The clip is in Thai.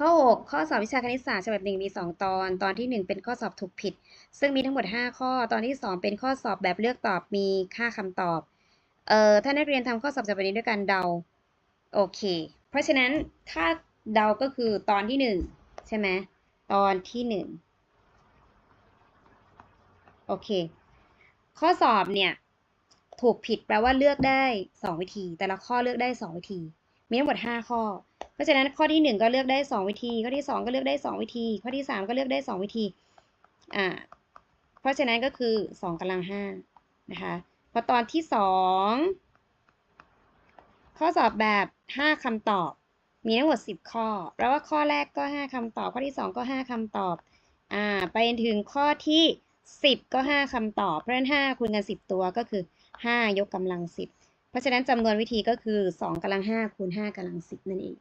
ข้อ6ข้อสอบวิชาคณิตศาสตร์ฉบับ1มี2ตอนที่1เป็นข้อสอบถูกผิดซึ่งมีทั้งหมด5ข้อตอนที่2เป็นข้อสอบแบบเลือกตอบมีค่าคำตอบถ้านักเรียนทำข้อสอบจากวันนี้ด้วยการเดาโอเคเพราะฉะนั้นถ้าเดาก็คือตอนที่1ใช่ไหมตอนที่1โอเคข้อสอบเนี่ยถูกผิดแปลว่าเลือกได้2วิธีแต่ละข้อเลือกได้2วิธีมีทั้งหมด5ข้อเพราะฉะนั้นข้อที่1ก็เลือกได้2วิธีข้อที่2ก็เลือกได้2วิธีข้อที่3ก็เลือกได้2วิธีเพราะฉะนั้นก็คือ2กำลัง5นะคะพอตอนที่2ข้อสอบแบบ5คำตอบมีทั้งหมด10ข้อแปลว่าข้อแรกก็5คำตอบข้อที่2ก็5คำตอบไปถึงข้อที่10ก็5คำตอบเพราะฉะนั้น5คูณกัน10ตัวก็คือ5ยกกำลัง10เพราะฉะนั้นจำนวนวิธีก็คือ2กำลัง5คูณ5กำลัง10นั่นเอง